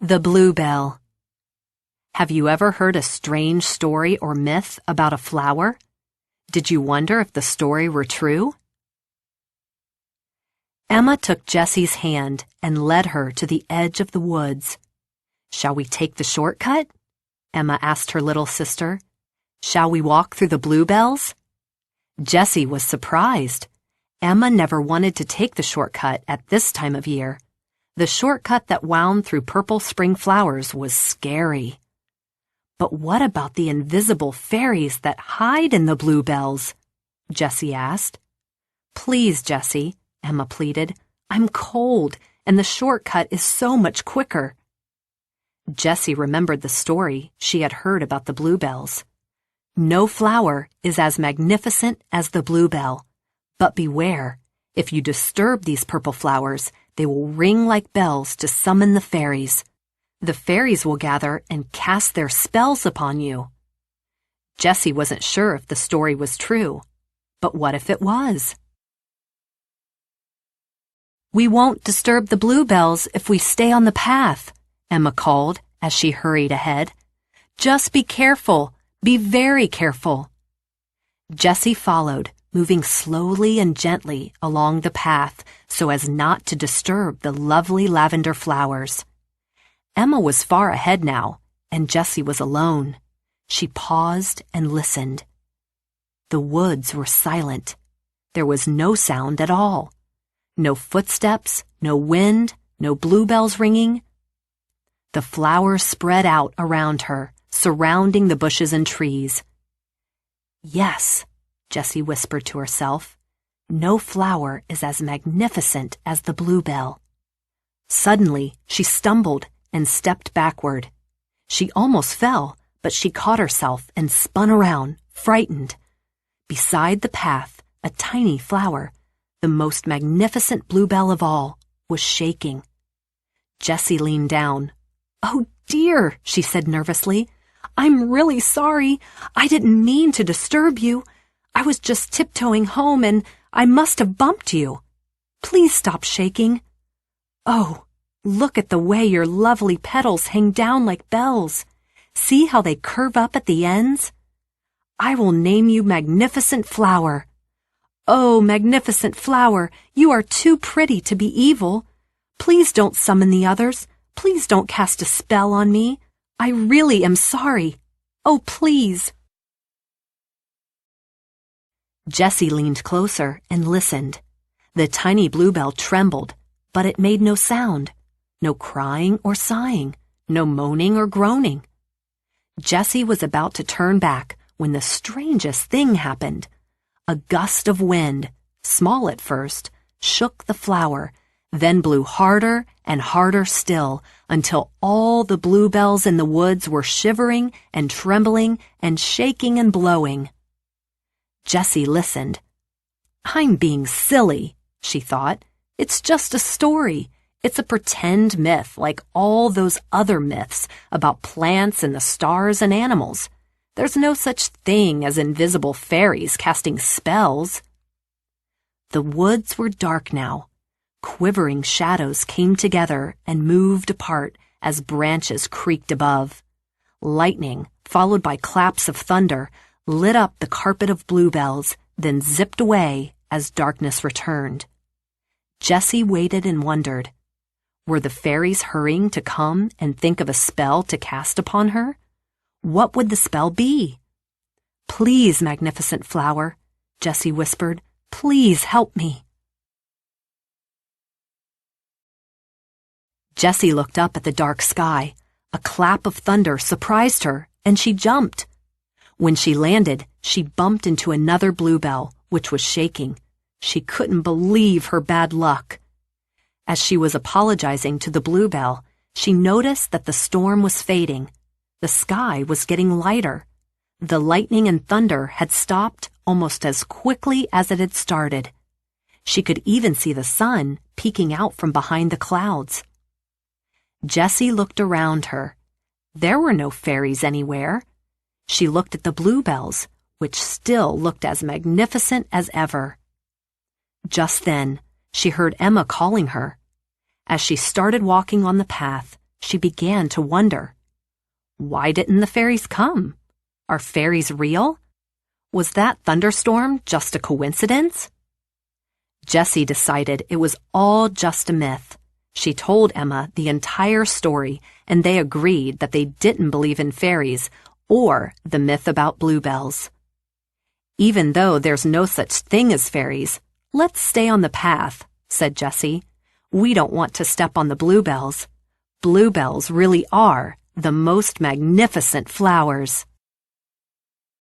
The Bluebell. Have you ever heard a strange story or myth about a flower? Did you wonder if the story were true? Emma took Jessie's hand and led her to the edge of the woods. "Shall we take the shortcut?" Emma asked her little sister. "Shall we walk through the bluebells?" Jessie was surprised. Emma never wanted to take the shortcut at this time of year. The shortcut that wound through purple spring flowers was scary. "But what about the invisible fairies that hide in the bluebells?" Jessie asked. "Please, Jessie," Emma pleaded. "I'm cold, and the shortcut is so much quicker." Jessie remembered the story she had heard about the bluebells. No flower is as magnificent as the bluebell, but beware, if you disturb these purple flowers, they will ring like bells to summon the fairies. The fairies will gather and cast their spells upon you. Jessie wasn't sure if the story was true, but what if it was? "We won't disturb the bluebells if we stay on the path," Emma called as she hurried ahead. "Just be careful, be very careful." Jessie followed, moving slowly and gently along the path so as not to disturb the lovely lavender flowers. Emma was far ahead now, and Jessie was alone. She paused and listened. The woods were silent. There was no sound at all. No footsteps, no wind, no bluebells ringing. The flowers spread out around her, surrounding the bushes and trees. "Yes," Jessie whispered to herself, "no flower is as magnificent as the bluebell." Suddenly, she stumbled and stepped backward. She almost fell, but she caught herself and spun around, frightened. Beside the path, a tiny flower, the most magnificent bluebell of all, was shaking. Jessie leaned down. "Oh dear," she said nervously. "I'm really sorry. I didn't mean to disturb you. I was just tiptoeing home and I must have bumped you. Please stop shaking. Oh, look at the way your lovely petals hang down like bells. See how they curve up at the ends? I will name you Magnificent Flower. Oh, Magnificent Flower, you are too pretty to be evil. Please don't summon the others. Please don't cast a spell on me. I really am sorry. Oh, please." Jessie leaned closer and listened. The tiny bluebell trembled, but it made no sound. No crying or sighing, no moaning or groaning. Jessie was about to turn back when the strangest thing happened. A gust of wind, small at first, shook the flower, then blew harder and harder still until all the bluebells in the woods were shivering and trembling and shaking and blowing. Jessie listened. "I'm being silly," she thought. "It's just a story. It's a pretend myth like all those other myths about plants and the stars and animals. There's no such thing as invisible fairies casting spells." The woods were dark now. Quivering shadows came together and moved apart as branches creaked above. Lightning, followed by claps of thunder, lit up the carpet of bluebells, then zipped away as darkness returned. Jessie waited and wondered. Were the fairies hurrying to come and think of a spell to cast upon her? What would the spell be? "Please, Magnificent Flower," Jessie whispered, "please help me." Jessie looked up at the dark sky. A clap of thunder surprised her, and she jumped. When she landed, she bumped into another bluebell, which was shaking. She couldn't believe her bad luck. As she was apologizing to the bluebell, she noticed that the storm was fading. The sky was getting lighter. The lightning and thunder had stopped almost as quickly as it had started. She could even see the sun peeking out from behind the clouds. Jessie looked around her. There were no fairies anywhere. She looked at the bluebells, which still looked as magnificent as ever. Just then, she heard Emma calling her. As she started walking on the path, she began to wonder. Why didn't the fairies come? Are fairies real? Was that thunderstorm just a coincidence? Jessie decided it was all just a myth. She told Emma the entire story, and they agreed that they didn't believe in fairies or the myth about bluebells. Even though there's no such thing as fairies, let's stay on the path, said Jessie. We don't want to step on the bluebells. Bluebells really are the most magnificent flowers.